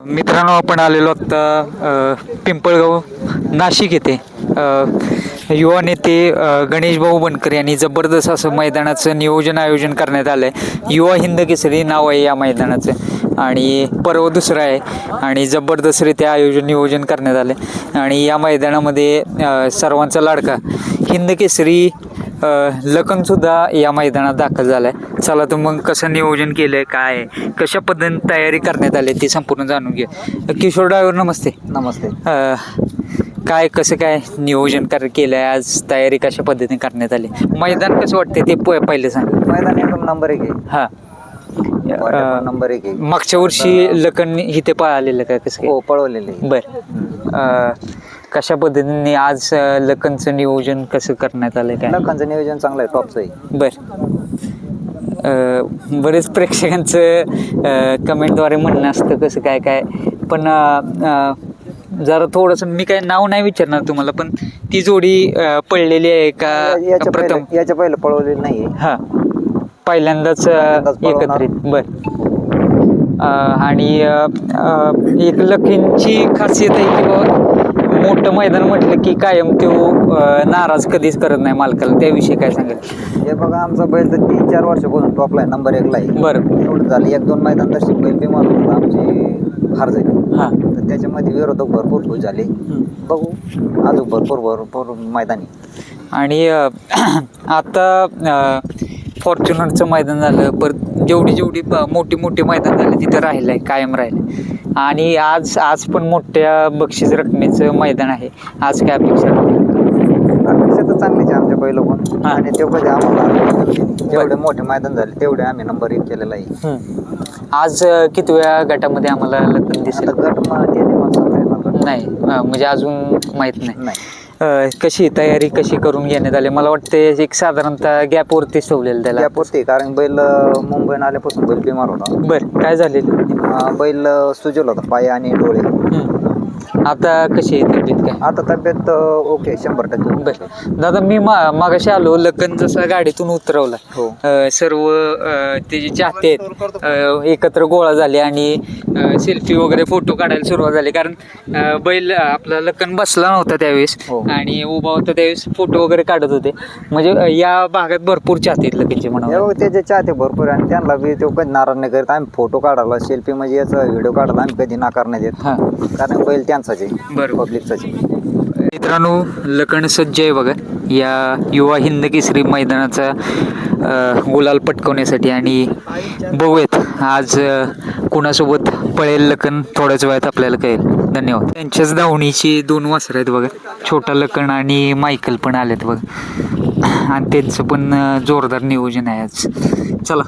मित्रांनो, आपण आलेलो आत्ता पिंपळगाव नाशिक येथे युवा नेते गणेश भाऊ बनकर यांनी जबरदस्त असं मैदानाचं आयोजन करण्यात आलं आहे. युवा हिंद केसरी नाव आहे या मैदानाचं आणि पर्व दुसरं आहे आणि जबरदस्तरित्या नियोजन करण्यात आलं आहे. आणि या मैदानामध्ये सर्वांचा लाडका हिंद केसरी लखनसुद्धा या मैदानात दाखल झाला आहे. चला तर मग कसं नियोजन केलं आहे, काय आहे, कशा पद्धतीने तयारी करण्यात आली ती संपूर्ण जाणून घ्या. किशोर ड्रायव्हर नमस्ते. नमस्ते. काय कसं काय नियोजन केलं आहे, आज तयारी कशा पद्धतीने करण्यात आली, मैदान कसं वाटते ते पहिले सांग. मैदान एकदम नंबर 1 आहे. हां, नंबर 1 आहे. मागच्या वर्षी लखन इथे पळालेलं काय कसं हो, पळवलेले. बरं, कशा पद्धतीने आज लखनचं नियोजन कसं करण्यात आलं काय? लखनचं नियोजन चांगलं आहे, टॉपचं आहे. बरेच प्रेक्षकांचं कमेंटद्वारे म्हणणं असतं कसं काय काय, पण जरा थोडंसं मी काय नाव नाही विचारणार तुम्हाला, पण ती जोडी पडलेली आहे का प्रथम? याच्या पहिलं पळवलेलं नाही. हां, पहिल्यांदाच एकत्रित. बरं, आणि एक लखनची खासियत आहे की बाबा मोठं मैदान म्हटलं की कायम तो नाराज कधीच करत नाही मालकाला, त्याविषयी काय सांगेल? हे बघा, आमचा बैल तर 3-4 वर्षापासून टॉपला आहे, नंबर 1ला आहे. बरं, एवढं झालं. 1-2 मैदान तशी बैल बिमार होता, आमची हार झाली. हां, तर त्याच्यामध्ये विरोधक भरपूर खुश झाले. बघू अजून भरपूर मैदानी. आणि आता फॉर्च्युनरचं मैदान झालं, परत जेवढी मोठी मैदान झाले तिथं राहिलं आहे, कायम राहिलं. आणि आज पण मोठ्या बक्षीस रकमेचं मैदान आहे. आज काय अपेक्षा? अपेक्षा तर चांगलीच आहे आमच्या बैल पण. आणि ते कधी आम्हाला जेवढे मोठे मैदान झाले तेवढे आम्ही नंबर 1 केलेला आहे. आज कितव्या गटामध्ये आम्हाला लखन दिसेल? गट नाही, म्हणजे अजून माहीत नाही. कशी तयारी कशी करून घेण्यात आली? मला वाटते एक साधारणतः गॅपवरती ठेवलेलं त्याला. गॅपवरती, कारण बैल मुंबईनं आल्यापासून बैल बिमार होता. बरं, काय झालेलं? बैल सुजल होता, पाय आणि डोळे. आता कशी आहे तब्येत काय? आता तब्येत ओके, 100%. बरं दादा, मी मागाशी आलो, लखन जसा गाडीतून उतरवला, सर्व ते जे चाहते आहेत एकत्र गोळा झाले आणि सेल्फी वगैरे फोटो काढायला सुरुवात झाली. कारण बैल आपला लखन बसला नव्हता त्यावेळेस आणि उभा होता त्यावेळेस फोटो वगैरे काढत होते. म्हणजे या भागात भरपूर चाहते आहेत लखनचे म्हणा. त्याचे चाहते भरपूर आणि त्यांना बी तो कधी नाराज नाही करत. आम्ही फोटो काढायला, सेल्फी म्हणजे याचा व्हिडिओ काढायला आम्ही कधी नाकार नाही देत. कारण बैल त्यांचाच आहे, बरोबर, पब्लिकचाच आहे. मित्रांनो, लखन सज्ज आहे बघा या युवा हिंद केसरी मैदानाचा गुलाल पटकवण्यासाठी. आणि बघूयात आज कुणासोबत पळेल लखन, थोड्याच वेळात आपल्याला कळेल. धन्यवाद. त्यांच्याच धावणीची 2 वासरं आहेत बघा, छोटा लखन आणि मायकल पण आलेत बघा, आणि त्यांचं पण जोरदार नियोजन आहे आज. चला.